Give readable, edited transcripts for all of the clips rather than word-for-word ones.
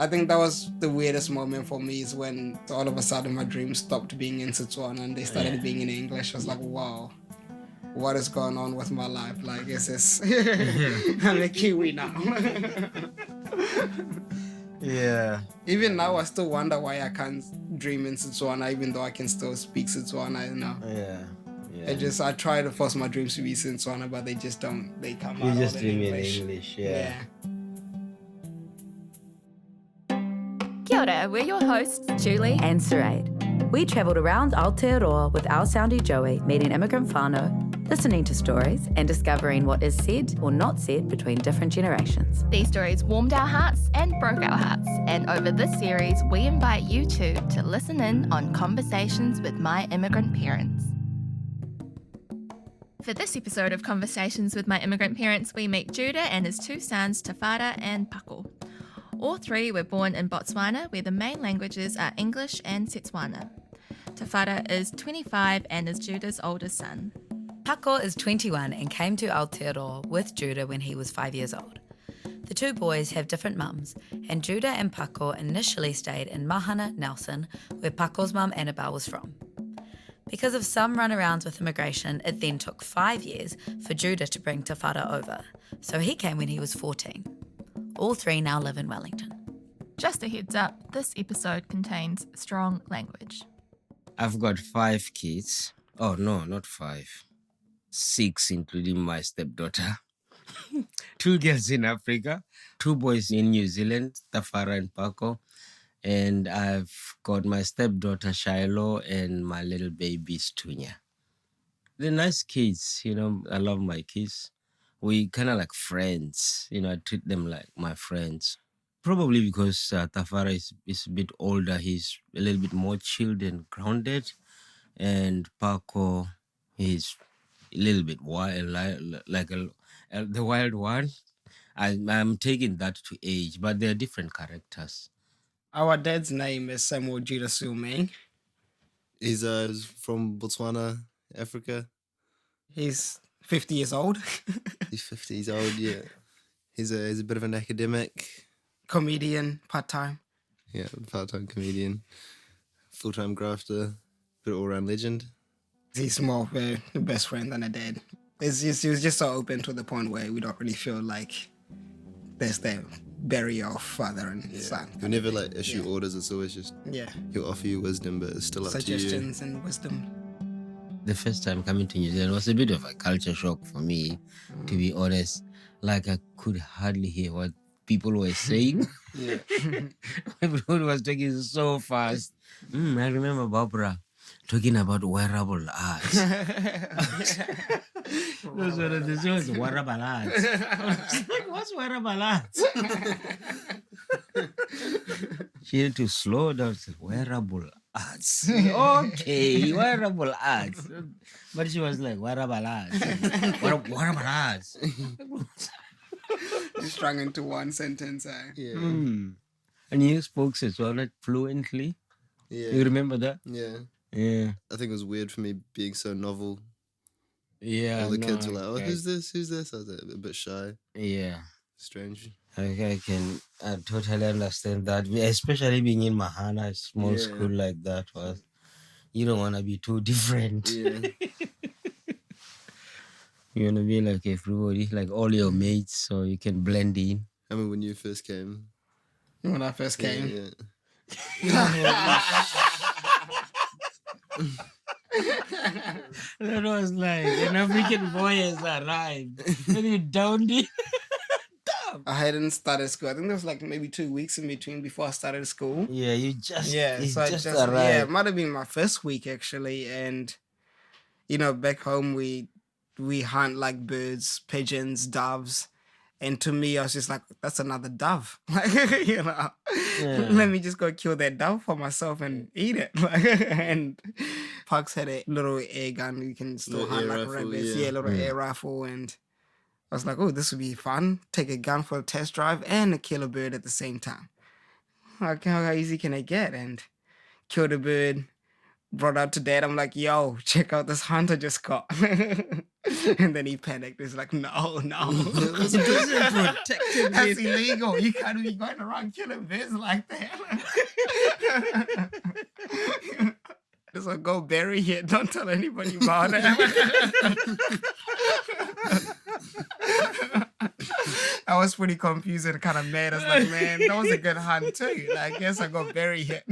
I think that was the weirdest moment for me, is when all of a sudden my dreams stopped being in Setswana and they started being in English. I was like, wow, what is going on with my life? Like, is this... I'm a Kiwi now. Yeah. Even now, I still wonder why I can't dream in Setswana, even though I can still speak Setswana, you know. Yeah. I try to force my dreams to be Setswana, but they just don't. They come You out just all dream in in English. English, yeah. Kia ora, we're your hosts, Julie and Suraid. We travelled around Aotearoa with our soundy Joey, meeting immigrant whānau, listening to stories and discovering what is said or not said between different generations. These stories warmed our hearts and broke our hearts. And over this series, we invite you too to listen in on Conversations with My Immigrant Parents. For this episode of Conversations with My Immigrant Parents, we meet Judah and his two sons, Tafara and Pako. All three were born in Botswana, where the main languages are English and Setswana. Tafara is 25 and is Judah's oldest son. Pako is 21 and came to Aotearoa with Judah when he was 5 years old. The two boys have different mums, and Judah and Pako initially stayed in Mahana, Nelson, where Pako's mum Annabelle was from. Because of some runarounds with immigration, it then took 5 years for Judah to bring Tafara over, so he came when he was 14. All three now live in Wellington. Just a heads up, this episode contains strong language. I've got 5 kids. Oh, no, not 5. 6, including my stepdaughter. 2 girls in Africa, 2 boys in New Zealand, Tafara and Pako. And I've got my stepdaughter Shiloh and my little baby Stunya. They're nice kids, you know. I love my kids. We kind of like friends, you know. I treat them like my friends. Probably because Tafara is a bit older. He's a little bit more chilled and grounded. And Pako, he's a little bit wild, like the wild one. I'm taking that to age, but they're different characters. Our dad's name is Samuel Judah Silmane. He's from Botswana, Africa. He's 50 years old. He's 50 years old, yeah. He's a bit of an academic. Comedian, part-time. Yeah, part-time comedian. Full-time grafter. Bit of all-round legend. He's more of a best friend than a dad. He was just so open to the point where we don't really feel like there's the barrier of father and son. He'll never like issue orders. It's always just he'll offer you wisdom, but it's still up to you. Suggestions and wisdom. The first time coming to New Zealand was a bit of a culture shock for me, to be honest. Like I could hardly hear what people were saying. Everyone was talking so fast. I remember Barbara talking about wearable arts. Those were the shows, wearable arts. I was like, what's wearable arts? She had to slow down. Said, wearable arts. Okay, wearable arts. But she was like, wearable arts. Wearable arts. Just strung into one sentence. Yeah. And you spoke Setswana fluently? Yeah. You remember that? Yeah. Yeah. I think it was weird for me being so novel. Yeah. All the kids were like, oh, who's this? Who's this? I was like, a bit shy. Yeah. Strange. I totally understand that. Especially being in Mahana, a small school like that, you don't want to be too different. Yeah. You want to be like everybody, like all your mates, so you can blend in. I mean, when you first came. When I first came. Yeah. That was like an African boy has arrived. And you downed it. I hadn't started school. I think there was like maybe 2 weeks in between before I started school. Yeah, you just arrived. Yeah, it might have been my first week actually. And you know, back home we hunt like birds, pigeons, doves. And to me, I was just like, that's another dove. Like, you know, let me just go kill that dove for myself and eat it. And Parks had a little air gun. You can still hunt like rabbits. Yeah, little air rifle. And I was like, oh, this would be fun. Take a gun for a test drive and kill a bird at the same time. Like, how easy can it get? And killed a bird, brought out to dad. I'm like, yo, check out this hunt I just got. And then he panicked. He's like, no. It wasn't protected. That's illegal. You can't be going around killing birds like that. Just like, go bury it. Don't tell anybody about it. I was pretty confused and kind of mad. I was like, man, that was a good hunt too. Like, I guess I go bury it.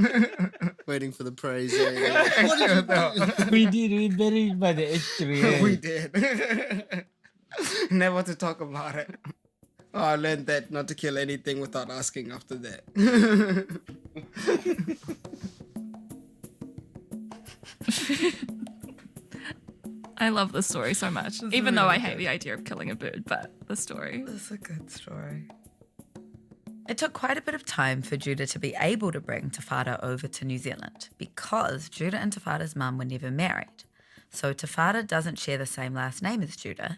Waiting for the praise. We did. We buried by the estuary. We did. Never to talk about it. Oh, I learned that not to kill anything without asking after that. I love this story so much, even though I hate the idea of killing a bird, but the story. That's a good story. It took quite a bit of time for Judah to be able to bring Tafara over to New Zealand because Judah and Tafara's mum were never married. So Tafara doesn't share the same last name as Judah,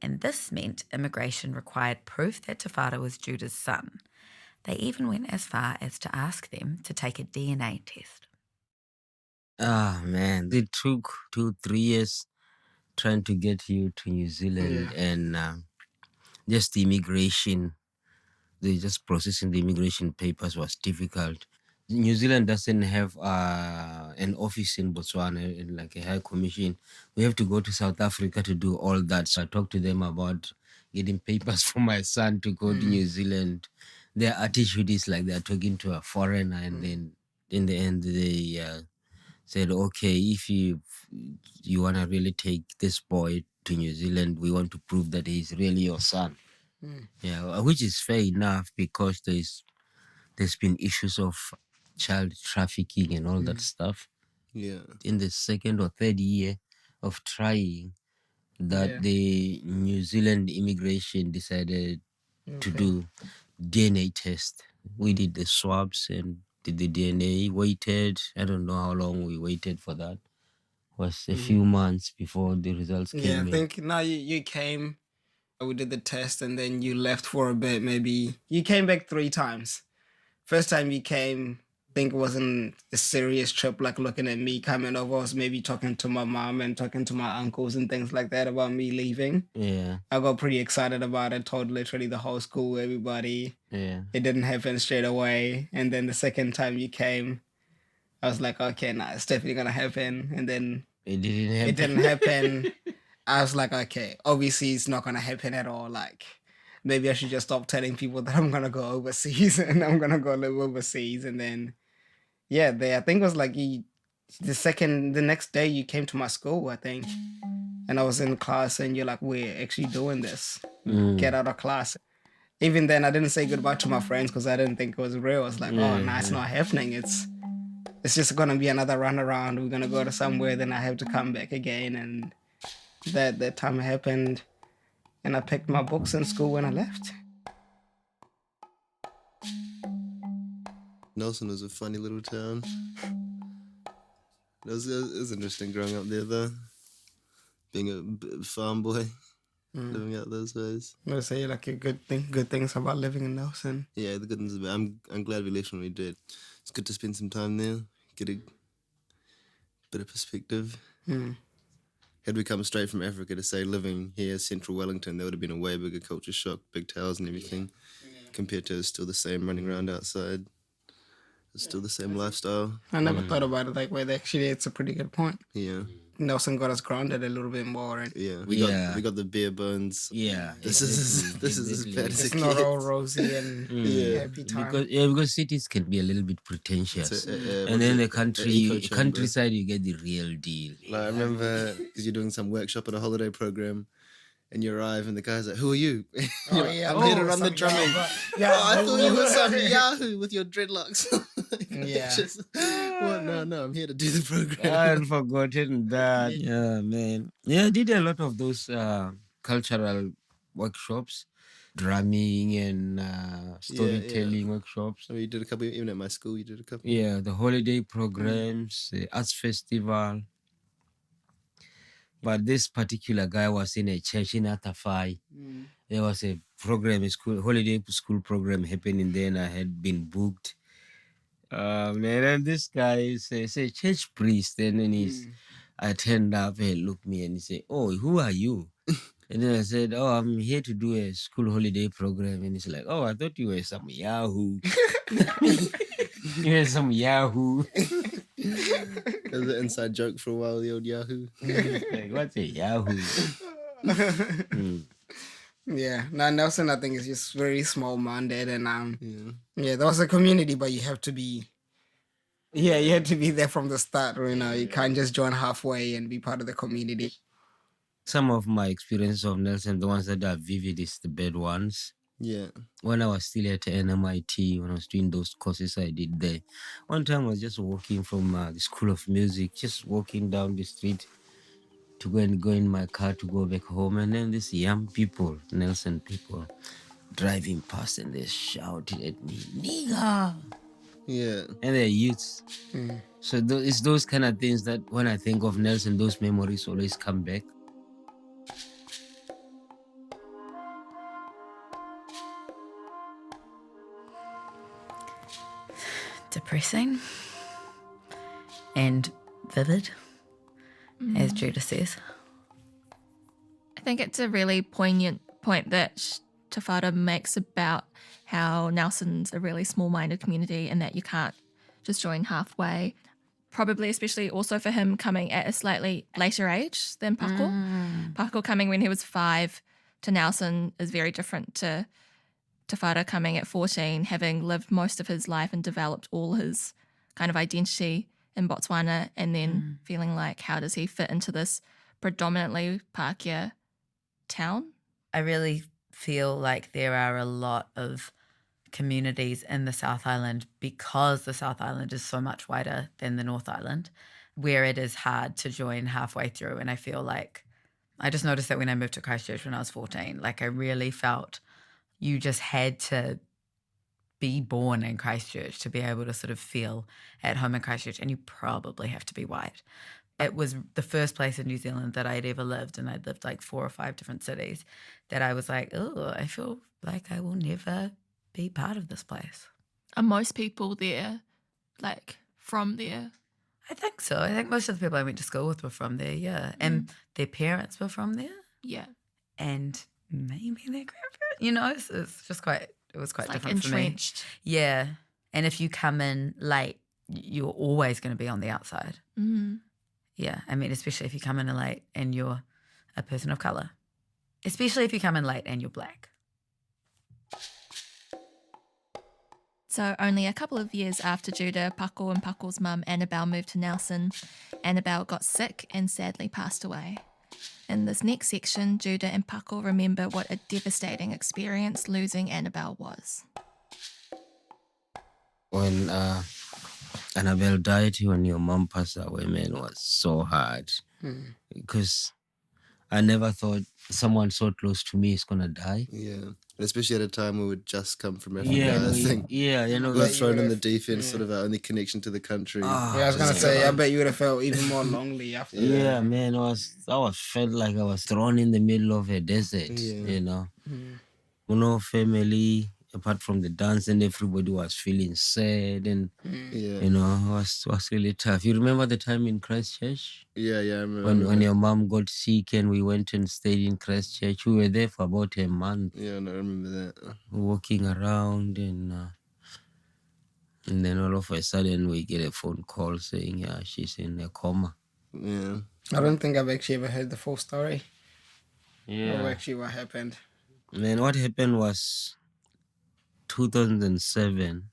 and this meant immigration required proof that Tafara was Judah's son. They even went as far as to ask them to take a DNA test. Ah, man. It took 2-3 years trying to get you to New Zealand and just the immigration. Just processing the immigration papers was difficult. New Zealand doesn't have an office in Botswana, like a high commission. We have to go to South Africa to do all that. So I talked to them about getting papers for my son to go to New Zealand. Their attitude is like they're talking to a foreigner, and then in the end they said, okay, if you want to really take this boy to New Zealand, we want to prove that he's really your son. Yeah, which is fair enough because there's been issues of child trafficking and all that stuff. Yeah. In the second or third year of trying that, the New Zealand immigration decided to do DNA test. We did the swabs and did the DNA, waited. I don't know how long we waited for that. It was a few months before the results came in. I think now you came, we did the test, and then you left for a bit. Maybe you came back 3 times. First time you came, I think it wasn't a serious trip, like looking at me coming over. I was maybe talking to my mom and talking to my uncles and things like that about me leaving. Yeah. I got pretty excited about it, told literally the whole school, everybody. Yeah. It didn't happen straight away. And then the second time you came, I was like, okay, nah, it's definitely going to happen. And then it didn't happen. I was like, okay, obviously it's not going to happen at all. Like, maybe I should just stop telling people that I'm going to go overseas and I'm going to go live overseas. And then, I think it was like the next day you came to my school, I think. And I was in class and you're like, we're actually doing this. Get out of class. Even then, I didn't say goodbye to my friends because I didn't think it was real. I was like, it's not happening. It's just going to be another run around. We're going to go to somewhere, then I have to come back again. And that time happened, and I picked my books in school when I left. Nelson was a funny little town. It was interesting growing up there, though. Being a farm boy, living out those ways. I'm gonna say like good things about living in Nelson. Yeah, the good things about. I'm glad we left when we did. It's good to spend some time there, get a bit of perspective. Had we come straight from Africa to say living here, central Wellington, there would have been a way bigger culture shock, big towels and everything, compared to still the same running around outside. It's still the same lifestyle. I never thought about it that way. Actually, it's a pretty good point. Yeah. Nelson got us grounded a little bit more. Right? Yeah. We got the bare bones. Yeah. This is as bad as it's it not gets. all rosy and happy time. Because cities can be a little bit pretentious. And then the countryside, you get the real deal. Like, I remember because you're doing some workshop at a holiday program, and you arrive, and the guy's like, "Who are you?" I'm here to run the drumming. I thought you were some Yahoo with your dreadlocks. No, I'm here to do the program. I had forgotten that. Yeah, man. Yeah, I did a lot of those cultural workshops, drumming and storytelling workshops. So you did a couple, even at my school, you did a couple. Yeah, the holiday programs, the arts festival. But this particular guy was in a church in Atafai. There was a program, holiday school program happening there, and I had been booked. Man, and this guy is a church priest, and then I turned up, he looked me and he said, "Oh, who are you?" And then I said, "Oh, I'm here to do a school holiday program." And he's like, "Oh, I thought you were some Yahoo." You're some Yahoo. That was an inside joke for a while, the old Yahoo. Like, what's a Yahoo? Yeah. Now Nelson, I think, is just very small-minded, and Yeah. there was a community, but you have to be. Yeah, you have to be there from the start. You can't just join halfway and be part of the community. Some of my experiences of Nelson, the ones that are vivid, is the bad ones. Yeah. When I was still at NMIT, when I was doing those courses I did there, one time I was just walking from the School of Music, just walking down the street to go in my car to go back home. And then these young people, Nelson people, driving past and they shouted at me, "Nigga!" Yeah. And they're youths. So it's those kind of things that when I think of Nelson, those memories always come back. Depressing and vivid, as Judah says. I think it's a really poignant point that Tafara makes about how Nelson's a really small-minded community and that you can't just join halfway. Probably especially also for him coming at a slightly later age than Pako. Pako coming when he was 5 to Nelson is very different to Tafara coming at 14, having lived most of his life and developed all his kind of identity in Botswana, and then feeling like, how does he fit into this predominantly Pākehā town? I really feel like there are a lot of communities in the South Island, because the South Island is so much wider than the North Island, where it is hard to join halfway through. And I feel like I just noticed that when I moved to Christchurch when I was 14, like I really felt you just had to be born in Christchurch to be able to sort of feel at home in Christchurch, and you probably have to be white. It was the first place in New Zealand that I'd ever lived, and I'd lived like 4 or 5 different cities, that I was like, oh, I feel like I will never be part of this place. Are most people there, like, from there? I think so. I think most of the people I went to school with were from there, yeah. And their parents were from there. Yeah. And maybe their grandparents, it's just quite, it was quite It's different like for me. entrenched. Yeah. And if you come in late, you're always going to be on the outside. Mm-hmm. Yeah. I mean, especially if you come in late and you're a person of colour. Especially if you come in late and you're black. So only a couple of years after Judah, Pako and Pako's mum, Annabelle, moved to Nelson, Annabelle got sick and sadly passed away. In this next section, Judah and Pako remember what a devastating experience losing Annabelle was. When Annabelle died, when your mom passed away, man, it was so hard. Because I never thought someone so close to me is going to die. Yeah. Especially at a time we would just come from Africa, Yeah, I think. Yeah, We were like, thrown in the deep end, sort of our only connection to the country. Yeah, I was gonna say, I bet you would have felt even more lonely after. yeah, man, I felt like I was thrown in the middle of a desert, you know. No family, apart from the dance, and everybody was feeling sad, and you know, it was really tough. You remember the time in Christchurch? Yeah, I remember. When your mom got sick and we went and stayed in Christchurch. We were there for about a month. Yeah, I remember that. Walking around, and then all of a sudden we get a phone call saying, yeah, she's in a coma. Yeah. I don't think I've actually ever heard the full story. Yeah. Or actually what happened. Man, what happened was 2007.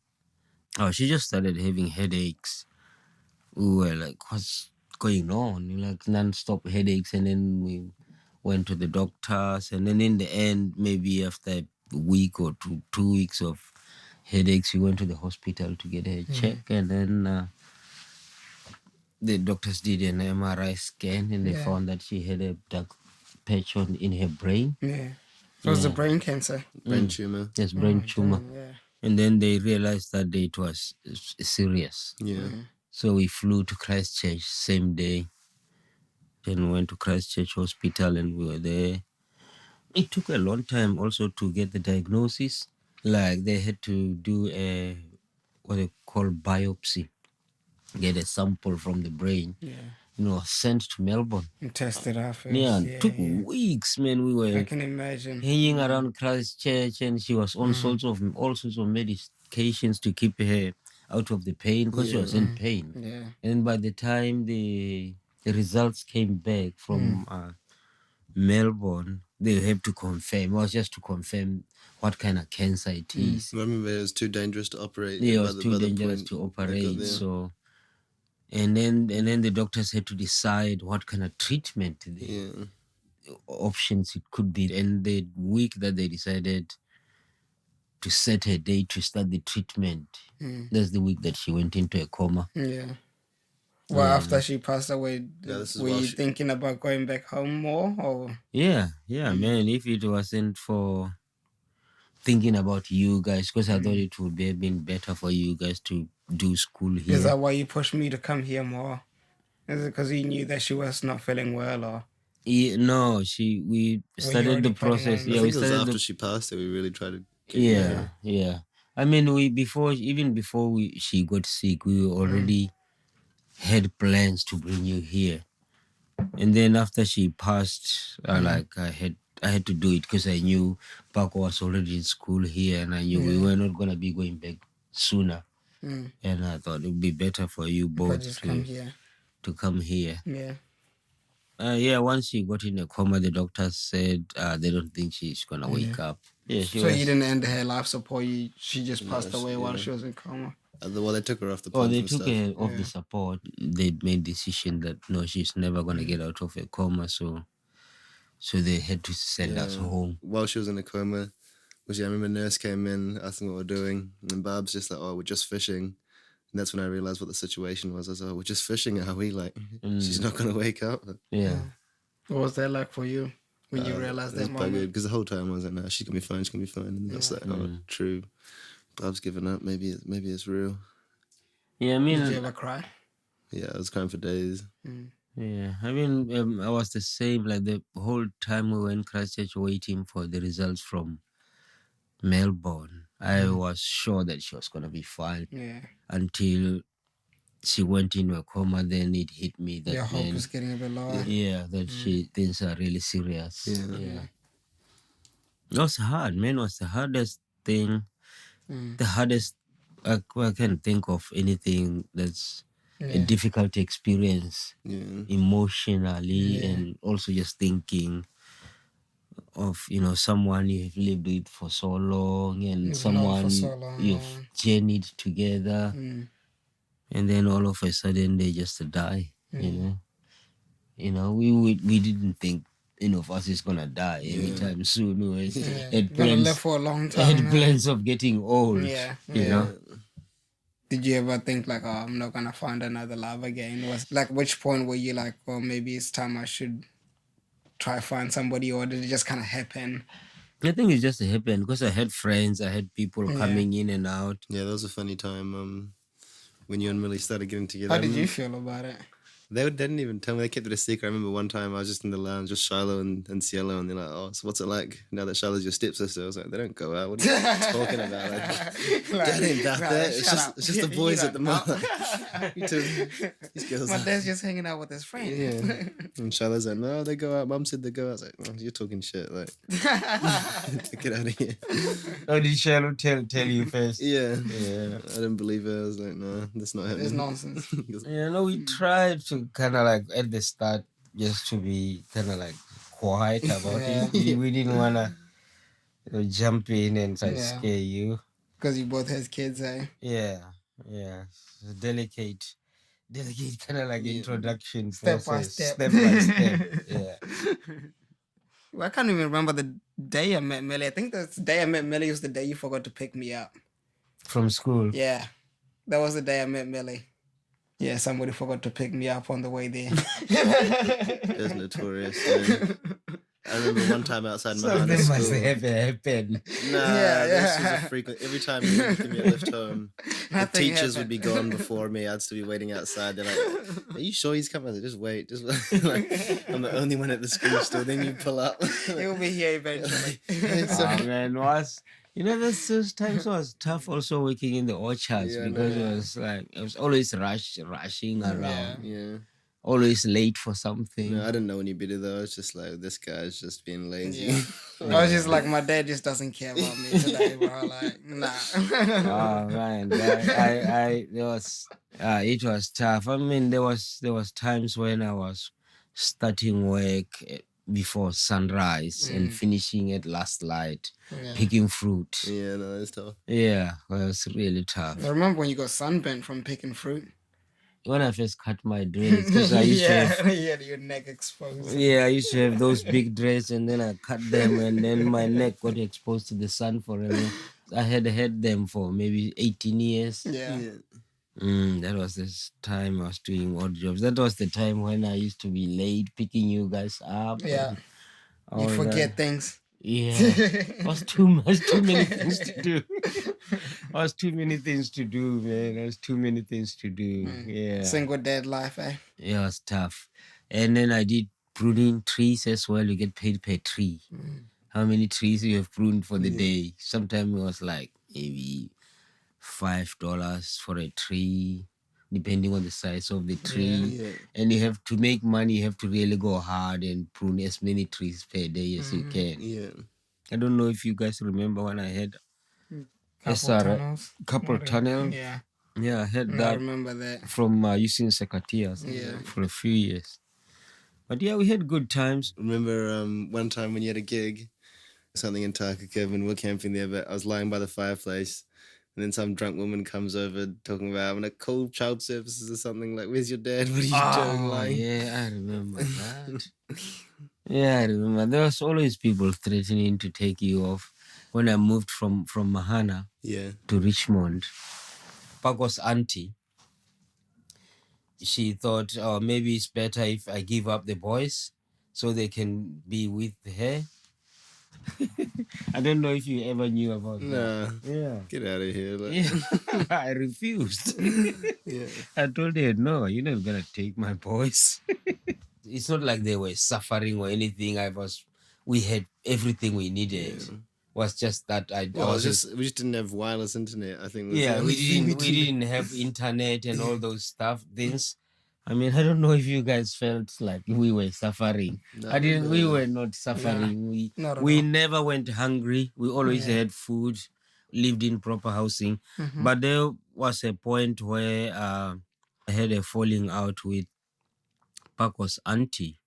Oh, she just started having headaches. We were like, what's going on? Like non-stop headaches. And then we went to the doctors. And then in the end, maybe after a week or 2 weeks of headaches, we went to the hospital to get a check. And then the doctors did an MRI scan, and they found that she had a dark patch in her brain. Yeah. It was a brain cancer. Brain tumor. Yes, brain tumor. Yeah. And then they realized that it was serious. Yeah. So we flew to Christchurch same day. Then went to Christchurch Hospital and we were there. It took a long time also to get the diagnosis. Like they had to do what they call biopsy. Get a sample from the brain. Yeah. sent to Melbourne. And tested her first. Yeah, Yeah, took yeah. weeks, man. We I were can imagine. hanging around Christchurch, and she was on all sorts of medications to keep her out of the pain because she was in pain. Yeah. And by the time the results came back from Melbourne, they have to confirm. It was just to confirm what kind of cancer it is. I remember it was too dangerous to operate. Yeah, it was too dangerous to operate. So, and then the doctors had to decide what kind of treatment options it could be. And the week that they decided to set a date to start the treatment, that's the week that she went into a coma. Yeah. Well, after she passed away, were you thinking about going back home more? Or? Yeah, man. If it wasn't for thinking about you guys, because I thought it would have been better for you guys to do school here. Is that why you pushed me to come here more? Is it because you knew that she was not feeling well, or? Yeah, no, we started the process. I think it was after she passed that we really tried to. Yeah. I mean, before she got sick, we already had plans to bring you here, and then after she passed, I had to do it because I knew Pako was already in school here, and I knew we were not gonna be going back sooner, and I thought it would be better for you both to come here. Yeah. Once she got in a coma, the doctors said they don't think she's gonna wake up. Yeah, so you didn't end her life support. She just passed away while she was in coma. Well, they took her off the. They took her off the support. They made decision that no, she's never gonna get out of a coma. So they had to send us home. While she was in a coma, I remember a nurse came in asking what we're doing, and Barb's just like, "Oh, we're just fishing." And that's when I realized what the situation was. I was like, "Oh, we're just fishing, are we? Like, she's not gonna wake up." Yeah. What was that like for you when you realized that moment? Because the whole time I was like, "No, she's gonna be fine. She's gonna be fine." And that's like, "Oh, true. Bob's given up. Maybe it's real." Yeah, I mean, did you ever cry? Yeah, I was crying for days. Yeah, I mean, I was the same. Like the whole time we were in Christchurch waiting for the results from Melbourne, I was sure that she was gonna be fine. Yeah. Until she went into a coma, then it hit me that your hope is getting a bit lower. Yeah, that things are really serious. Yeah. It was hard, man. It was the hardest thing. The hardest I can think of anything that's a difficult experience emotionally, and also just thinking of someone you've lived with for so long, and someone you've journeyed together, and then all of a sudden they just die. We didn't think of us is gonna die anytime soon. We had plans, live for a long time. Had plans of getting old. You know. Did you ever think like, "Oh, I'm not gonna find another love again"? Was like, which point were you like, "Well, maybe it's time I should try find somebody," or did it just kind of happen? I think it just happened because I had friends, I had people coming in and out. Yeah, that was a funny time. When you and Millie started getting together. How did you feel about it? They didn't even tell me. They kept it a secret. I remember one time I was just in the lounge, just Shiloh and Cielo, and they're like, "Oh, so what's it like now that Shiloh's your stepsister?" I was like, "They don't go out. What are you talking about? That ain't about that. It's just the boys at the mall." These girls. My dad's just hanging out with his friend. Yeah. And Shiloh's like, "No, they go out. Mum said they go out." I was like, "Oh, you're talking shit. Like, get out of here." Oh, did Shiloh tell you first? Yeah. I didn't believe it. I was like, "No, that's not happening." It's nonsense. We tried to kind of like at the start just to be kind of like quiet about it. We didn't want to jump in and try to scare you. Because you both has kids, eh? Yeah. It's delicate kind of like introduction step process. by step. Step by step. Yeah. Well, I can't even remember the day I met Millie. I think the day I met Millie was the day you forgot to pick me up. From school? Yeah. That was the day I met Millie. Yeah, somebody forgot to pick me up on the way there. That's notorious. Man. I remember one time outside my Something school. must have happened. This was a frequent. Every time you would give me a lift home, the teachers would be gone before me. I'd still be waiting outside. They're like, "Are you sure he's coming?" I said, "Just wait. Like, I'm the only one at the school still." Then you pull up. He'll be here eventually. Man, those times was tough also working in the orchards because it was like I was always rushing around. Yeah. always late for something. No, I didn't know any better though. I was just like, this guy's just being lazy. Yeah. I was just like, my dad just doesn't care about me today, bro. Like, nah. Oh man, it was tough. I mean, there was times when I was starting work before sunrise and finishing at last light, picking fruit. Yeah, no, it's tough. Yeah, well, it was really tough. I remember when you got sunburnt from picking fruit. When I first cut my dreads, because I used to have, yeah, your neck exposed. yeah, I used to have those big dreads, and then I cut them, and then my neck got exposed to the sun forever. I had them for maybe 18 years. Yeah. That was this time I was doing odd jobs. That was the time when I used to be late picking you guys up. Yeah. and You all forget that. things. Yeah, it was too many things to do. It was too many things to do, man. It was too many things to do. Yeah. Single dad life, eh? It was tough. And then I did pruning trees as well. You get paid per tree. How many trees you have pruned for the day? Sometimes it was like maybe $5 for a tree, depending on the size of the tree. Yeah. And you have to make money, you have to really go hard and prune as many trees per day as you can. Yeah. I don't know if you guys remember when I had couple Tunnels. tunnel. Yeah. Yeah, I had I that remember that. from using Sekatias for a few years. But yeah, we had good times. Remember one time when you had a gig, something in Takaka, when we were camping there, but I was lying by the fireplace, and then some drunk woman comes over talking about having a cool child services or something, like, where's your dad? What are you doing lying? Yeah, I remember that. Yeah, I remember. There was always people threatening to take you off. When I moved from Mahana to Richmond, Pako's auntie, she thought, oh, maybe it's better if I give up the boys so they can be with her. I don't know if you ever knew about that. Nah. Yeah. Get out of here. Like. Yeah. I refused. I told her, no, you're not going to take my boys. It's not like they were suffering or anything. We had everything we needed. Was just that we just didn't have wireless internet. I think. We didn't have internet and all those things. I mean, I don't know if you guys felt like we were suffering. We were not suffering. We never went hungry. We always had food, lived in proper housing. But there was a point where I had a falling out with Pako's auntie.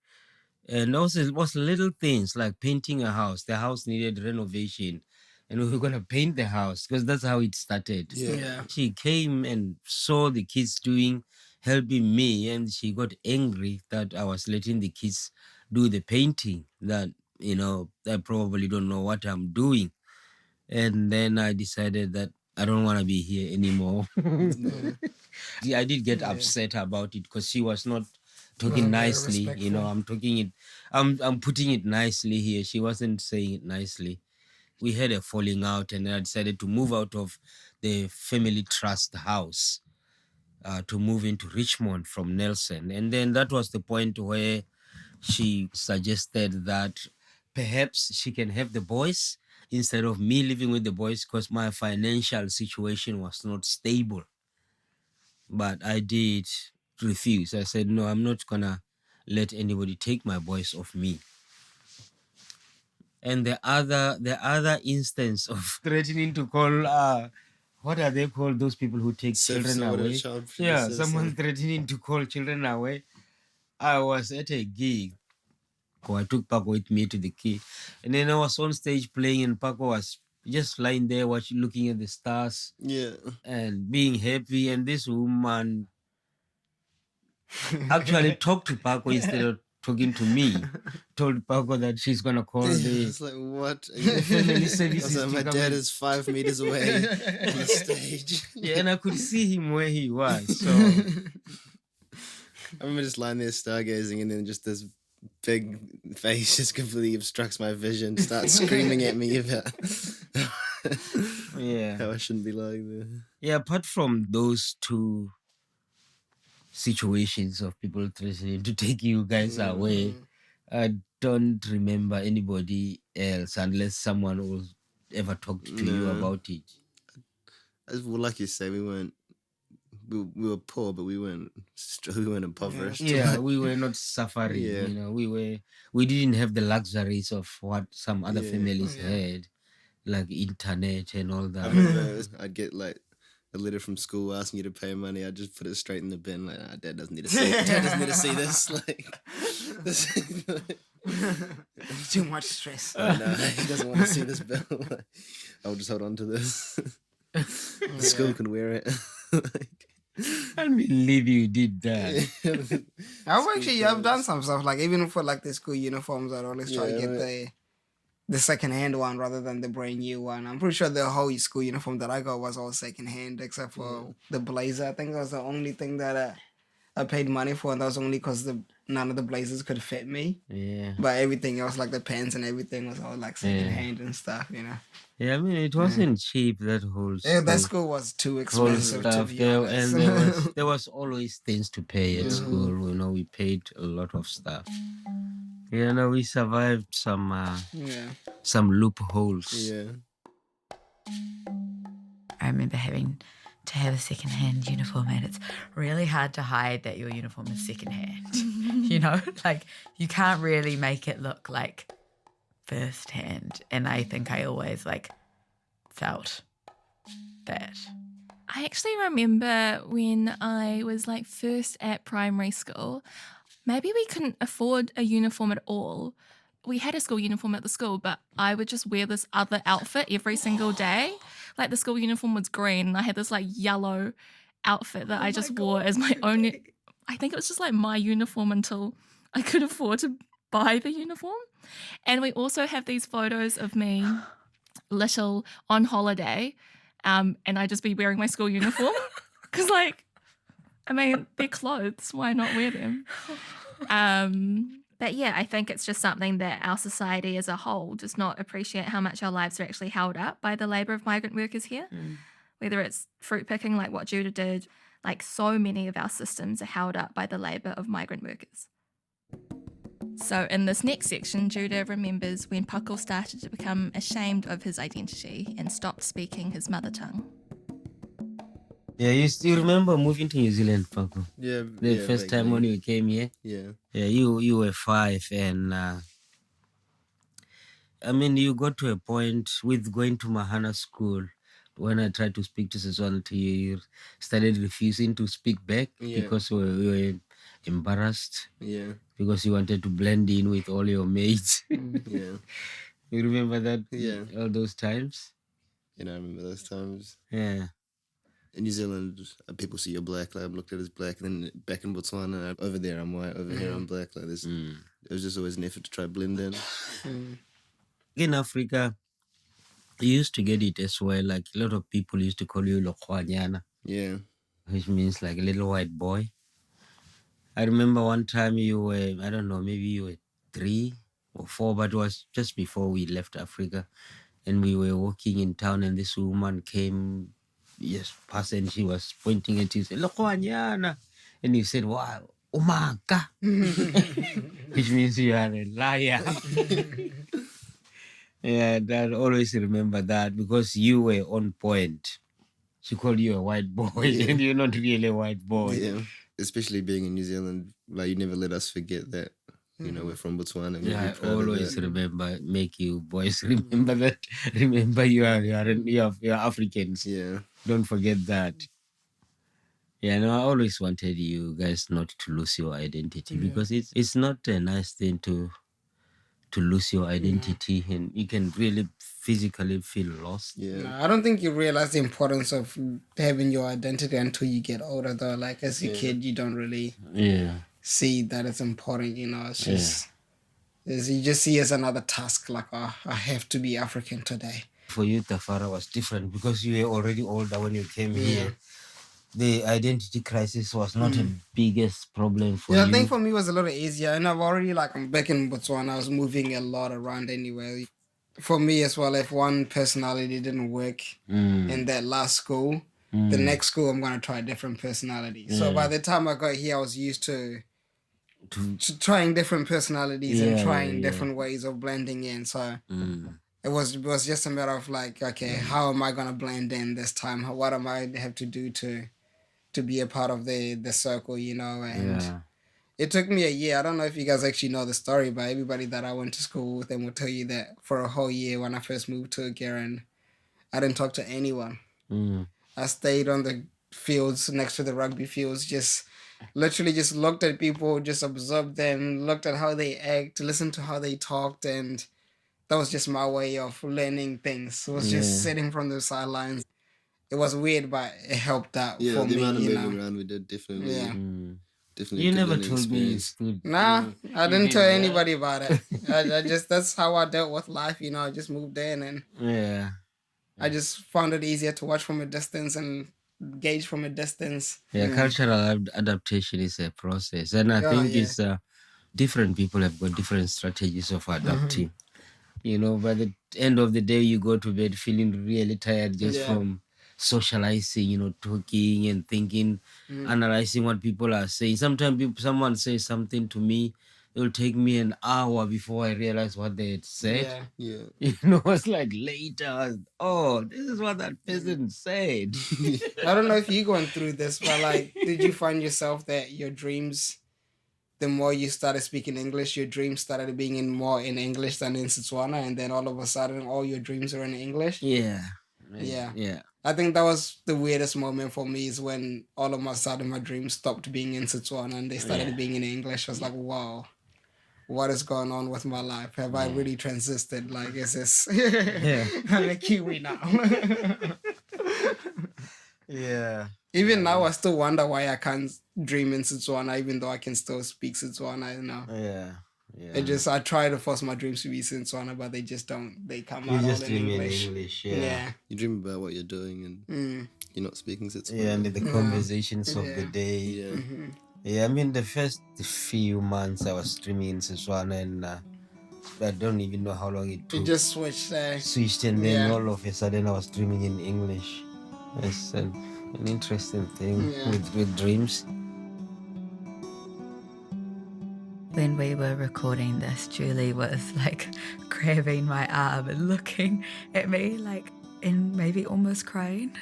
And also it was little things like painting a house. The house needed renovation. And we were going to paint the house because that's how it started. Yeah. She came and saw the kids helping me, and she got angry that I was letting the kids do the painting, that, I probably don't know what I'm doing. And then I decided that I don't want to be here anymore. I did get upset about it because she was not talking nicely. I'm putting it nicely here. She wasn't saying it nicely. We had a falling out, and I decided to move out of the family trust house to move into Richmond from Nelson. And then that was the point where she suggested that perhaps she can have the boys instead of me living with the boys, because my financial situation was not stable. But I did refuse. I said, no, I'm not gonna let anybody take my boys off me. And the other instance of threatening to call what are they called, those people who take children away? Someone threatening to call children away. I was at a gig. I took Pako with me to the key, and then I was on stage playing, and Pako was just lying there looking at the stars and being happy. And this woman actually talked to Pako instead of talking to me. Told Pako that she's gonna call the. It's like, what? Family services. Like, my dad is 5 meters away on the stage. Yeah, and I could see him where he was. So I remember just lying there stargazing, and then just this big face just completely obstructs my vision, starts screaming at me about how I shouldn't be lying there. Yeah, apart from those two situations of people threatening to take you guys away, I don't remember anybody else, unless someone will ever talk to you about it. Well, like you say, we weren't we were poor, but we weren't impoverished. Yeah, we were not suffering. Yeah. You know, we didn't have the luxuries of what some other families had, like internet and all I that. remember I'd get like a letter from school asking you to pay money. I'd just put it straight in the bin. Like, Dad doesn't need to see it. Dad doesn't need to see this. Like, Too much stress. Oh, no, he doesn't want to see this bill. Like, I'll just hold on to this. The school can wear it. Like, I can't believe you did that. I've done some stuff, like even for like the school uniforms, I'd always try to get the second-hand one rather than the brand new one. I'm pretty sure the whole school uniform that I got was all second-hand except for the blazer. I think that was the only thing that I paid money for, and that was only because none of the blazers could fit me. Yeah. But everything else, like the pants and everything, was all like second-hand and stuff, Yeah, I mean, it wasn't cheap, that whole Yeah, that school. school was too Whole expensive stuff to be there, honest. and there was always things to pay at school. You know, we paid a lot of stuff. You know, we survived some loopholes. yeah. I remember having to have a second-hand uniform, and it's really hard to hide that your uniform is second-hand. You know, like you can't really make it look like first-hand. And I think I always like felt that. I actually remember when I was like first at primary school, maybe we couldn't afford a uniform at all. We had a school uniform at the school, but I would just wear this other outfit every single day. Like the school uniform was green, and I had this like yellow outfit that I just wore as my own. I think it was just like my uniform until I could afford to buy the uniform. And we also have these photos of me little on holiday, and I just be wearing my school uniform because, like, I mean, they're clothes. Why not wear them? But yeah, I think it's just something that our society as a whole does not appreciate how much our lives are actually held up by the labour of migrant workers here. Whether it's fruit picking like what Judah did, like so many of our systems are held up by the labour of migrant workers. So in this next section, Judah remembers when Pako started to become ashamed of his identity and stopped speaking his mother tongue. Yeah, you still remember moving to New Zealand, Pako? Yeah. The first time when you came here? Yeah. Yeah, you were 5, and I mean, you got to a point with going to Mahana school. When I tried to speak to Setswana to you, you started refusing to speak back because we were embarrassed. Yeah. Because you wanted to blend in with all your mates. Yeah. You remember that? Yeah. All those times? I remember those times. Yeah. In New Zealand, people see you're black. Like I'm looked at as black, and then back in Botswana, over there I'm white, over here I'm black. Like this, it was just always an effort to try to blend in. In Africa, you used to get it as well. Like a lot of people used to call you Lokwanyana. Yeah. Which means like a little white boy. I remember one time you were, I don't know, maybe you were 3 or 4, but it was just before we left Africa. And we were walking in town, and this woman came past, and she was pointing at you, said, Lokwanyana. And you said, wow, Umaka. Which means you are a liar. Yeah, Dad always remember that because you were on point. She called you a white boy, and you're not really a white boy. Yeah. Especially being in New Zealand, like you never let us forget that. You know, we're from Botswana. Yeah, I always remember, make you boys remember that. Remember you're Africans. Yeah. Don't forget that. Yeah, no, I always wanted you guys not to lose your identity because it's not a nice thing to lose your identity, and you can really physically feel lost. Yeah. No, I don't think you realize the importance of having your identity until you get older, though. Like as a kid, you don't really see that it's important, you know. It's just you just see it as another task, like, oh, I have to be African today. For you, Tafara was different because you were already older when you came here. The identity crisis was not the biggest problem for you. Yeah, I think for me it was a little easier. And I've already, like, I'm back in Botswana. I was moving a lot around anyway. For me as well, if one personality didn't work in that last school, the next school I'm going to try a different personality. So by the time I got here, I was used to trying different personalities and trying different ways of blending in. So it was just a matter of like, okay, how am I going to blend in this time? What am I have to do to to be a part of the circle, you know, and Yeah. it took me a year. I don't know if you guys actually know the story, but everybody that I went to school with them will tell you that for a whole year when I first moved to Karen, I didn't talk to anyone. Mm. I stayed on the fields next to the rugby fields, just literally just looked at people, just observed them, looked at how they act, listened to how they talked, and that was just my way of learning things. It was just sitting from the sidelines. It was weird, but it helped out for the me, amount of you moving know. around we did definitely, Yeah. definitely. You good never learning told me you experience. stood. Nah, I didn't did tell that? anybody about it. I just, that's how I dealt with life, you know. I just moved in and Yeah. I just found it easier to watch from a distance and gauge from a distance. Yeah, cultural adaptation is a process, and I Oh, think yeah. it's different people have got different strategies of adapting. You know, by the end of the day, you go to bed feeling really tired just Yeah. from socializing, you know, talking and thinking, analyzing what people are saying. Sometimes someone says something to me, it will take me an hour before I realize what they had said. Yeah. Yeah. You know, it's like later, oh, this is what that person said. I don't know if you're going through this, but like, did you find yourself that your dreams, the more you started speaking English, your dreams started being more in English than in Setswana, and then all of a sudden, all your dreams are in English? Yeah. Yeah. Yeah. I think that was the weirdest moment for me is when all of a sudden my dreams stopped being in Setswana and they started being in English. I was like, wow, what is going on with my life? Have I really transited? Like, is this... I'm a Kiwi now. Yeah. Even now, I still wonder why I can't dream in Setswana, even though I can still speak Setswana, you know. Yeah. It just, I try to force my dreams to be Setswana, but they just don't. They come You out just all in dream English. in English, Yeah. You dream about what you're doing and you're not speaking Setswana. Yeah, and the conversations of the day. Yeah. Yeah, I mean, the first few months I was streaming in Setswana and I don't even know how long it took. It just switched. Switched and then all of a sudden I was dreaming in English. It's an interesting thing with dreams. When we were recording this, Julie was like grabbing my arm and looking at me like, and maybe almost crying.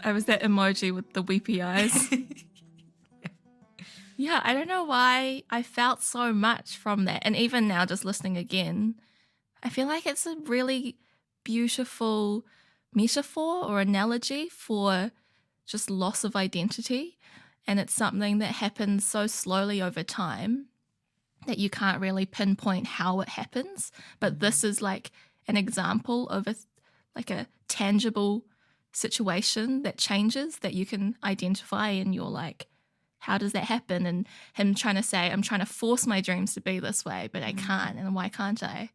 I was that emoji with the weepy eyes. Yeah, I don't know why I felt so much from that. And even now, just listening again, I feel like it's a really beautiful metaphor or analogy for just loss of identity. And it's something that happens so slowly over time that you can't really pinpoint how it happens. But this is like an example of a tangible situation that changes that you can identify, and you're like, how does that happen? And him trying to say, I'm trying to force my dreams to be this way, but I can't. And why can't I?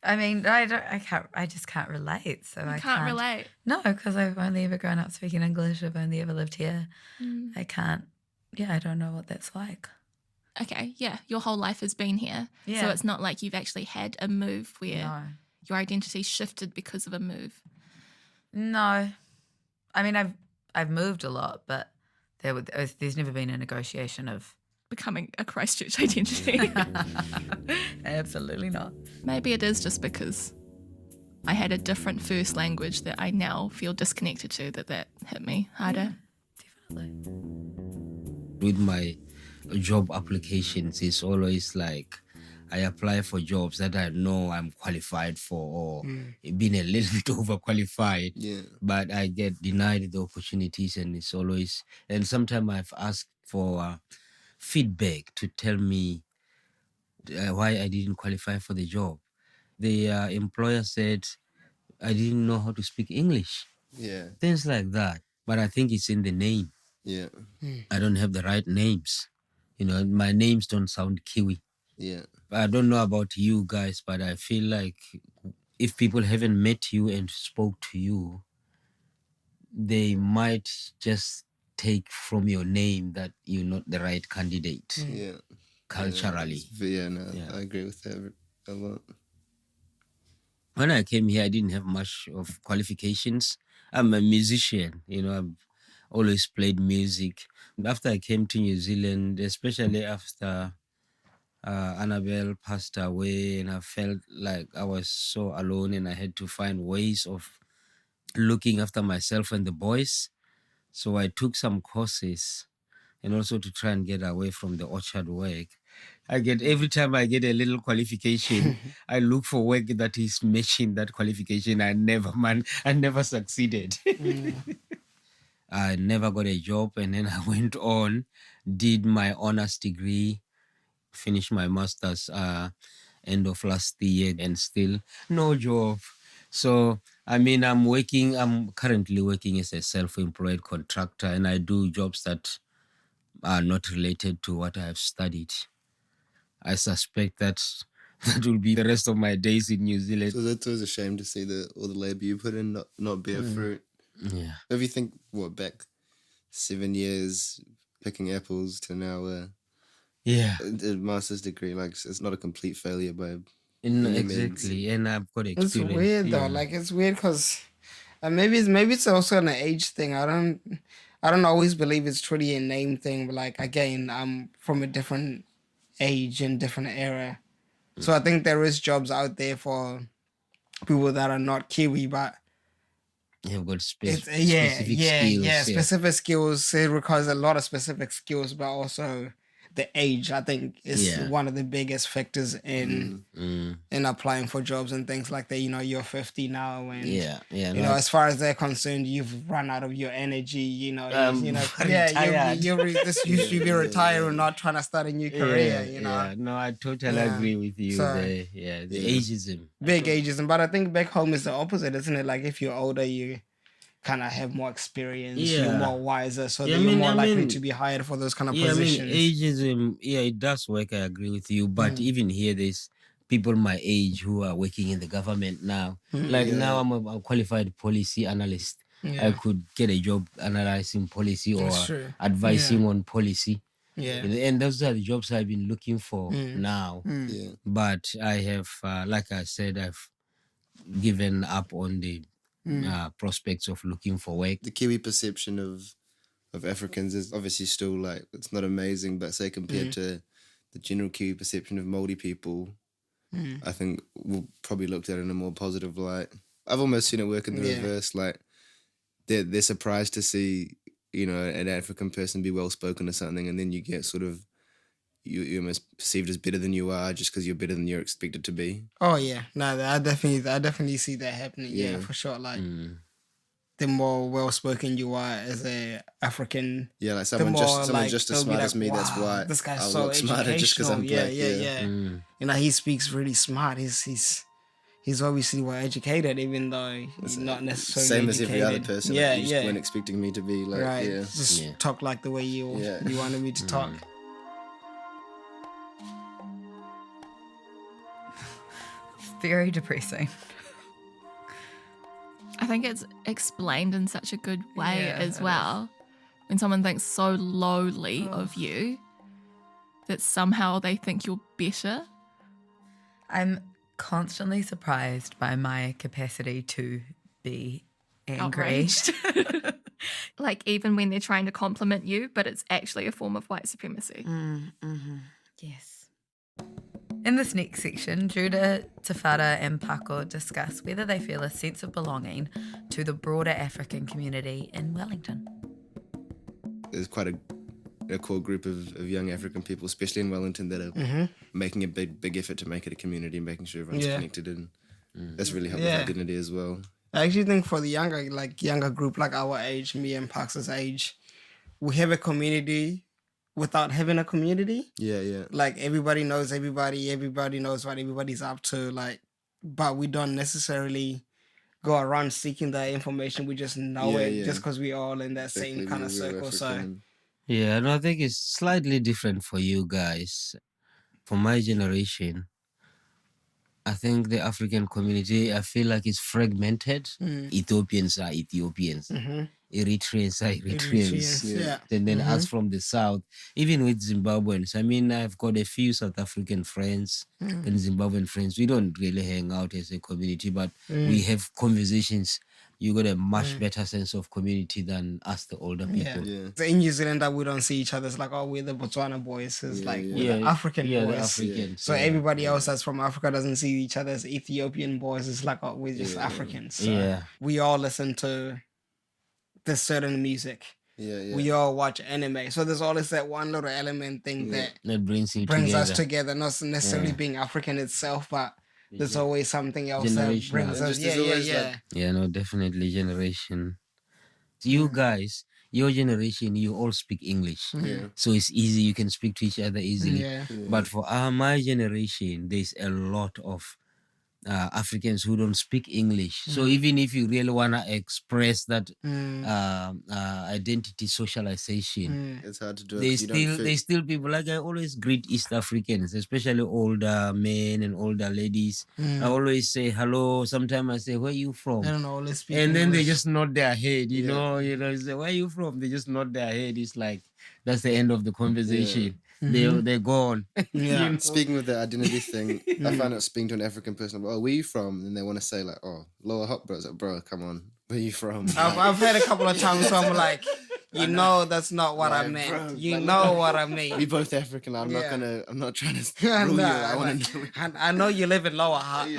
I mean, I just can't relate. So I Can't relate. No, because I've only ever grown up speaking English. I've only ever lived here. I can't, I don't know what that's like. Okay, yeah, your whole life has been here. Yeah. So it's not like you've actually had a move where No. your identity shifted because of a move. No. I mean, I've moved a lot, but there's never been a negotiation of Becoming a Christchurch identity. Absolutely not. Maybe it is just because I had a different first language that I now feel disconnected to that hit me harder. Definitely. With my job applications, it's always like I apply for jobs that I know I'm qualified for or being a little bit overqualified. Yeah. But I get denied the opportunities, and it's always, and sometimes I've asked for feedback to tell me why I didn't qualify for the job. The employer said I didn't know how to speak English. Yeah. Things like that. But I think it's in the name. Yeah. I don't have the right names. You know, my names don't sound Kiwi. Yeah. I don't know about you guys, but I feel like if people haven't met you and spoke to you, they might just take from your name that you're not the right candidate Yeah. culturally. I agree with that a lot. When I came here, I didn't have much of qualifications. I'm a musician, you know, I've always played music. After I came to New Zealand, especially after Annabelle passed away, and I felt like I was so alone and I had to find ways of looking after myself and the boys. So I took some courses, and also to try and get away from the orchard work. Every time I get a little qualification, I look for work that is matching that qualification. I never succeeded. I never got a job, and then I went on, did my honors degree, finished my master's end of last year, and still no job. So I'm currently working as a self-employed contractor, and I do jobs that are not related to what I have studied. I suspect that will be the rest of my days in New Zealand. So that's always a shame to see all the labor you put in not bear fruit. Yeah. If you think, back 7 years picking apples to now a master's degree, like it's not a complete failure by exactly, and I've got experience. It's weird though. Like it's weird because maybe it's also an age thing. I don't always believe it's truly a name thing, but like again, I'm from a different age and different era, so I think there is jobs out there for people that are not Kiwi, but you've got specific skills. Specific skills. It requires a lot of specific skills, but also the age, I think, is one of the biggest factors in applying for jobs and things like that. You know, you're 50 now, and you know, as far as they're concerned, you've run out of your energy. You know, you should be retired and not trying to start a new career. You know, no, I totally agree with you. So, the ageism, big ageism, but I think back home is the opposite, isn't it? Like if you're older, you kind of have more experience, you're more wiser, so you're more likely to be hired for those kind of positions. Ageism, it does work. I agree with you, but even here, there's people my age who are working in the government now. Now, I'm a qualified policy analyst. I could get a job analyzing policy or advising on policy. And those are the jobs I've been looking for now. But I have, like I said, I've given up on the prospects of looking for work. The Kiwi perception of Africans is obviously still like, it's not amazing, but say compared to the general Kiwi perception of Māori people, I think we'll probably looked at it in a more positive light. I've almost seen it work in the reverse, like they're surprised to see, you know, an African person be well spoken or something, and then you get sort of you're almost perceived as better than you are just because you're better than you're expected to be. Oh yeah, no, I definitely see that happening. Yeah, for sure. Like the more well spoken you are as a African, like someone just as smart as me. Wow, that's why this guy's so smarter just because I'm black. You know, he speaks really smart. He's obviously well educated, even though he's not necessarily same educated. As every other person. You just weren't expecting me to be like, just talk like the way you wanted me to talk. Very depressing. I think it's explained in such a good way as well. When someone thinks so lowly of you that somehow they think you're better. I'm constantly surprised by my capacity to be angry. Like even when they're trying to compliment you, but it's actually a form of white supremacy. Yes. In this next section, Judah, Tafara and Pako discuss whether they feel a sense of belonging to the broader African community in Wellington. There's quite a core group of young African people, especially in Wellington, that are making a big effort to make it a community and making sure everyone's connected, and that's really helped with identity as well. I actually think for the younger group, like our age, me and Pax's age, we have a community without having a community. Like everybody knows everybody knows what everybody's up to, like, but we don't necessarily go around seeking that information. We just know it just because we're all in that same kind of circle. So and I think it's slightly different for you guys. For my generation, I think the African community, I feel like it's fragmented. Ethiopians are Ethiopians. Eritreans are Eritreans. And then us from the south, even with Zimbabweans, I mean, I've got a few South African friends and Zimbabwean friends. We don't really hang out as a community, but we have conversations. You got a much better sense of community than us, the older people. So in New Zealand, that we don't see each other. It's like, oh, we're the Botswana boys. It's like we're the African boys. The Africans. So everybody else that's from Africa doesn't see each other as Ethiopian boys. It's like, oh, we're just Africans. So we all listen to this certain music. we all watch anime. So there's always that one little element thing that brings us together, not necessarily being African itself, but there's always something else that brings us. Yeah, no, definitely generation. You guys, your generation, you all speak English. So it's easy. You can speak to each other easily. But for my generation, there's a lot of Africans who don't speak English. So even if you really want to express that identity socialization, it's hard to do. There's still people, like I always greet East Africans, especially older men and older ladies. I always say hello. Sometimes I say, where are you from? I don't always speak and then English. they just nod their head, you know, say, where are you from? They just nod their head. It's like, that's the end of the conversation. They're gone. Yeah. You know? Speaking with the identity thing, I find out speaking to an African person, oh, where you from? And they want to say like, oh, Lower Hot Bros. Like, bro, come on, where you from? I've had a couple of times where I'm like, that's not what I meant. Bro, you know what I mean. We both African. I'm not trying to rule you. I want to know. I know you live in Lower Hut.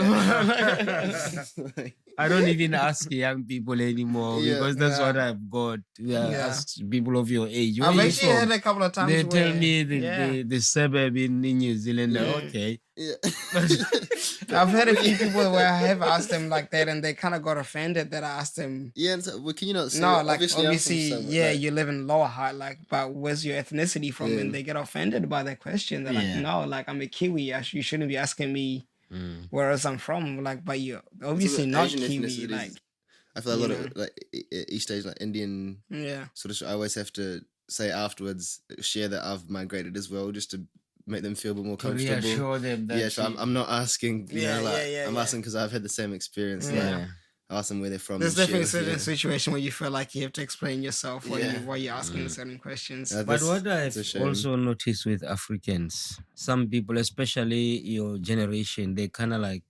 I don't even ask young people anymore because that's what I've got. Ask people of your age. Where I've you actually from? had a couple of times They where tell me the suburb in New Zealand. Okay. Yeah. I've had a few people where I have asked them like that, and they kind of got offended that I asked them. Yeah, and so, well, can you not say? No, like obviously, like, you live in Lower Hut, like, but where's your ethnicity from? And they get offended by that question. They're like, no, like I'm a Kiwi. You shouldn't be asking me where else I'm from. Like, but you're obviously not Asian Kiwi. Like, I feel a lot of like East Asian, like Indian. Yeah. Sort of. I always have to say afterwards, share that I've migrated as well, just to make them feel a bit more comfortable. Reassure them that. Yeah, so I'm not asking. I'm asking because I've had the same experience. Yeah. I ask them where they're from. There's definitely a certain situation where you feel like you have to explain yourself while you're asking certain questions. But what I've also noticed with Africans, some people, especially your generation, they kind of like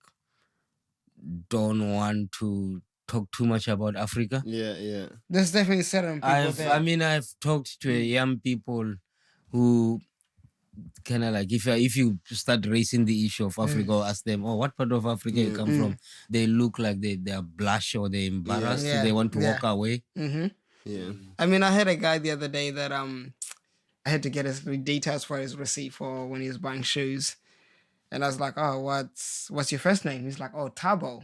don't want to talk too much about Africa. Yeah. There's definitely certain people I've talked to young people who kind of like, if you start raising the issue of Africa or ask them, oh, what part of Africa you come from, they look like they are blush or they're embarrassed. They want to walk away. Yeah. I mean, I had a guy the other day that I had to get his details for his receipt for when he was buying shoes, and I was like, oh, what's your first name? He's like, oh, Tabo.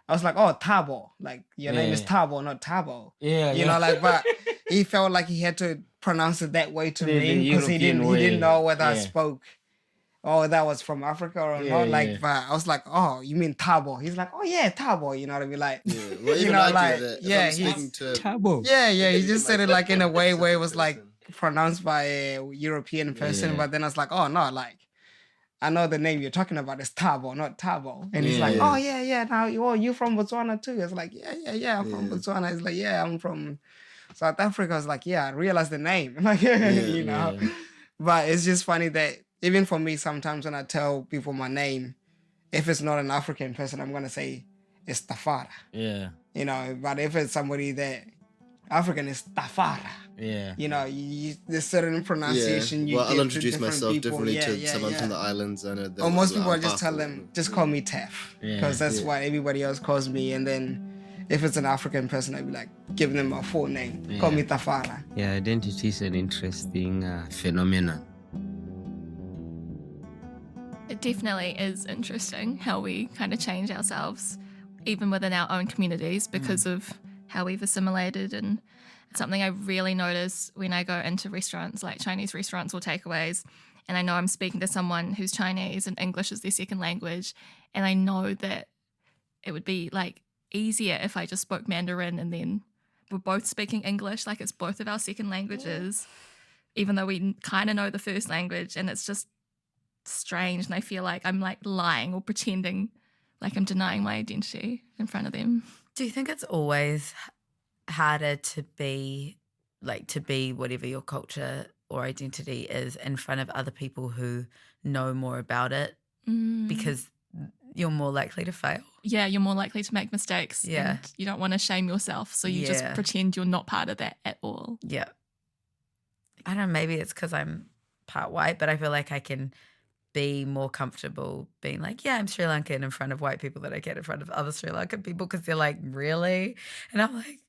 I was like, oh, Tabo. Like, your name is Tabo, not Tabo. Yeah. You know, like, but he felt like he had to pronounce it that way to me because he didn't know whether I spoke that was from Africa or not. Like, but I was like, oh, you mean Tabo? He's like, oh yeah, Tabo. You know what I mean? Like, well, you know, like, speaking to Tabo. He just said it like in a way where it was like pronounced by a European person, but then I was like, oh no, like, I know the name you're talking about is Tabo, not Tabo. And he's like, oh yeah. Now you from Botswana too? It's like, yeah, I'm from Botswana. It's like, yeah, I'm from South Africa. I was like, yeah, I realized the name. Like, you know. But it's just funny that even for me, sometimes when I tell people my name, if it's not an African person, I'm gonna say it's Tafara. Yeah. You know, but if it's somebody that African is Tafara. Yeah. You know, there's certain pronunciation you well, give I'll introduce to myself people. differently to someone from the islands. I know Or most people, I just tell them, just call me Tef. Because that's what everybody else calls me. And then if it's an African person, I'd be like, giving them a full name. Call me Tafara. Yeah, identity is an interesting phenomenon. It definitely is interesting how we kind of change ourselves, even within our own communities, because of how we've assimilated. And it's something I really notice when I go into restaurants, like Chinese restaurants or takeaways, and I know I'm speaking to someone who's Chinese and English is their second language, and I know that it would be like easier if I just spoke Mandarin and then we're both speaking English, like it's both of our second languages, even though we kind of know the first language. And it's just strange, and I feel like I'm like lying or pretending like I'm denying my identity in front of them. Do you think it's always harder to be whatever your culture or identity is in front of other people who know more about it because you're more likely to fail? Yeah, you're more likely to make mistakes. Yeah. And you don't want to shame yourself, so you just pretend you're not part of that at all. Yeah. I don't know, maybe it's because I'm part white, but I feel like I can be more comfortable being like, yeah, I'm Sri Lankan in front of white people than I can in front of other Sri Lankan people, because they're like, really? And I'm like,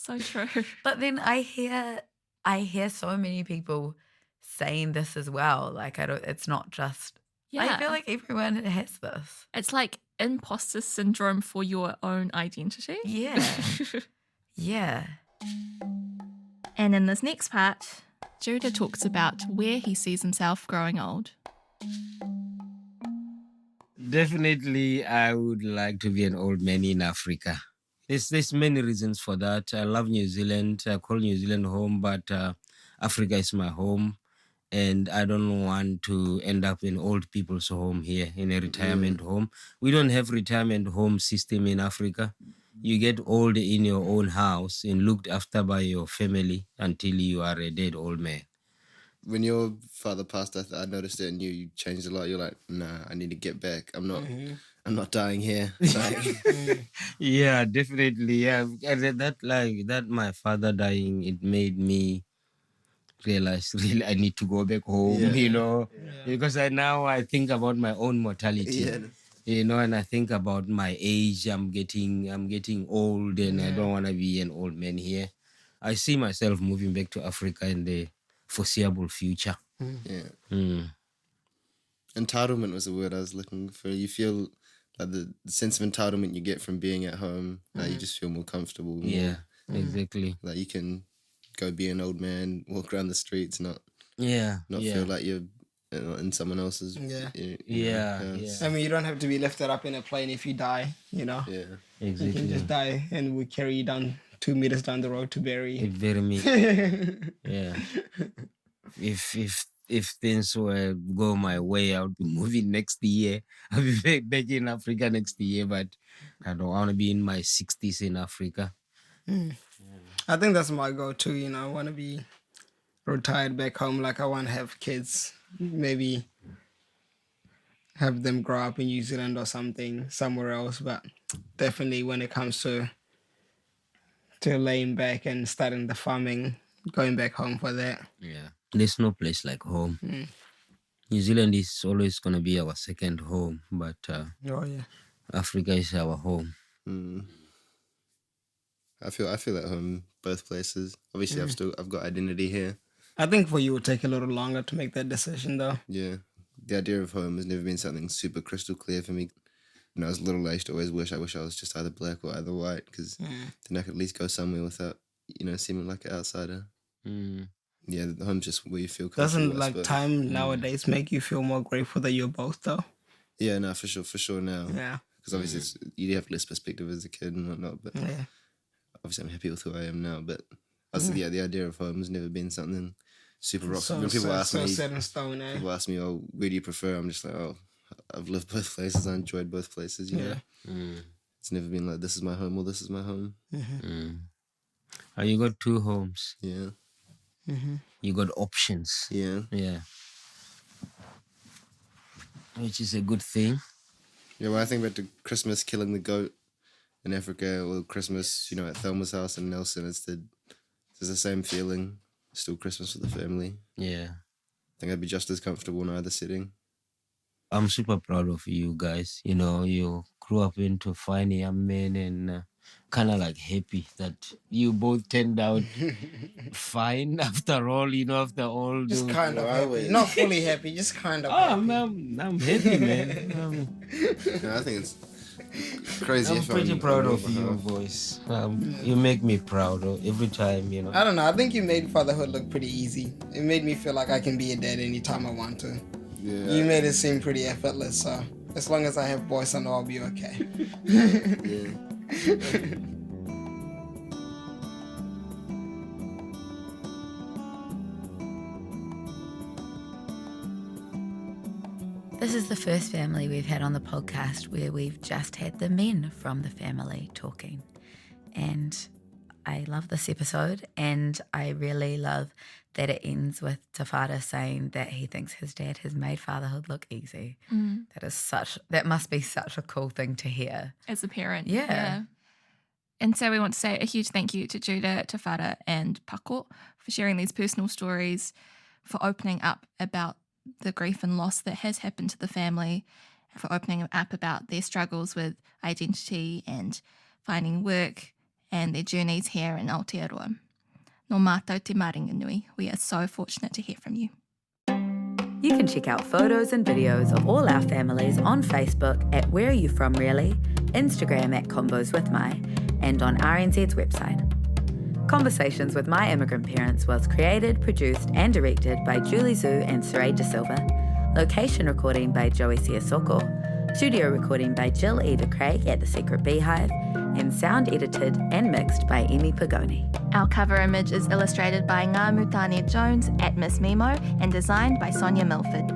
So true. But then I hear so many people saying this as well. Like it's not just. Yeah. I feel like everyone has this. It's like imposter syndrome for your own identity. Yeah. Yeah. And in this next part, Judah talks about where he sees himself growing old. Definitely, I would like to be an old man in Africa. There's many reasons for that. I love New Zealand. I call New Zealand home, but Africa is my home. And I don't want to end up in old people's home here, in a retirement home. We don't have retirement home system in Africa. You get old in your own house and looked after by your family until you are a dead old man. When your father passed, I noticed it, and you changed a lot. You're like, nah, I need to get back. I'm not dying here. Like, Yeah, definitely. Yeah, and that my father dying, it made me realize really I need to go back home. Because now I think about my own mortality. And I think about my age. I'm getting old, and I don't want to be an old man here. I see myself moving back to Africa in the foreseeable future. Entitlement was the word I was looking for. You feel like the sense of entitlement you get from being at home. Like you just feel more comfortable. Exactly. Like you can go be an old man, walk around the streets, not feel like you're in someone else's. I I mean, you don't have to be lifted up in a plane if you die. Yeah. Exactly. You can just die, and we carry you down 2 meters down the road to bury you. It bury me. Yeah. If things were go my way, I would be moving next year. I'll be back in Africa next year, but I don't want to be in my 60s in Africa. I think that's my goal too. I want to be retired back home. Like I want to have kids, maybe have them grow up in New Zealand or something, somewhere else. But definitely when it comes to laying back and starting the farming, going back home for that. Yeah. There's no place like home. New Zealand is always going to be our second home, but Africa is our home. I feel at home both places. Obviously, I've got identity here. I think for you it would take a little longer to make that decision, though. Yeah, the idea of home has never been something super crystal clear for me. When I was little, I used to always wish I was just either black or either white, because then I could at least go somewhere without seeming like an outsider. Yeah, the home's just where you feel comfortable. Doesn't time nowadays make you feel more grateful that you're both, though? Yeah, no, for sure now. Yeah. Because obviously you have less perspective as a kid and whatnot, but obviously I'm happy with who I am now. But the idea of home has never been something super rock. When people ask me, set in stone, people ask me, "Oh, where do you prefer?" I'm just like, "Oh, I've lived both places. I enjoyed both places." It's never been like this is my home or this is my home. And you got two homes. Yeah. You got options. Yeah. Which is a good thing. Yeah, when I think about the Christmas killing the goat in Africa, or Christmas, at Thelma's house in Nelson, it's the same feeling. Still Christmas with the family. Yeah. I think I'd be just as comfortable in either setting. I'm super proud of you guys. You grew up into fine young men, and kind of like happy that you both turned out fine after all, after all. Just kind of happy. Not fully happy, just kind of happy. I'm happy, man. I think it's crazy. I'm pretty proud of you, boys. You make me proud every time, I don't know. I think you made fatherhood look pretty easy. It made me feel like I can be a dad anytime I want to. Yeah. You made it seem pretty effortless, so as long as I have boys, I know I'll be okay. This is the first family we've had on the podcast where we've just had the men from the family talking. And I love this episode, and I really love that it ends with Tafara saying that he thinks his dad has made fatherhood look easy. That must be such a cool thing to hear. As a parent. Yeah. And so we want to say a huge thank you to Judah, Tafara and Pako for sharing these personal stories, for opening up about the grief and loss that has happened to the family, for opening up about their struggles with identity and finding work and their journeys here in Aotearoa. Nō mātou te maringa nui. We are so fortunate to hear from you. You can check out photos and videos of all our families on Facebook at Where Are You From Really, Instagram at Combos With My, and on RNZ's website. Conversations with My Immigrant Parents was created, produced and directed by Julie Zhu and Saray De Silva. Location recording by Joey Siasoko. Studio recording by Jill Eva Craig at The Secret Beehive. And sound edited and mixed by Emi Pagoni. Our cover image is illustrated by Ngā Mutania Jones at Miss Memo and designed by Sonia Milford.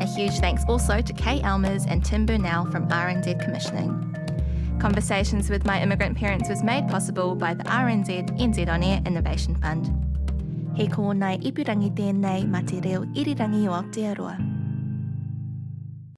A huge thanks also to Kay Elmers and Tim Burnell from RNZ Commissioning. Conversations with My Immigrant Parents was made possible by the RNZ NZ On Air Innovation Fund. He ko nai ipurangi tēnei ma te reo irirangi o Aotearoa.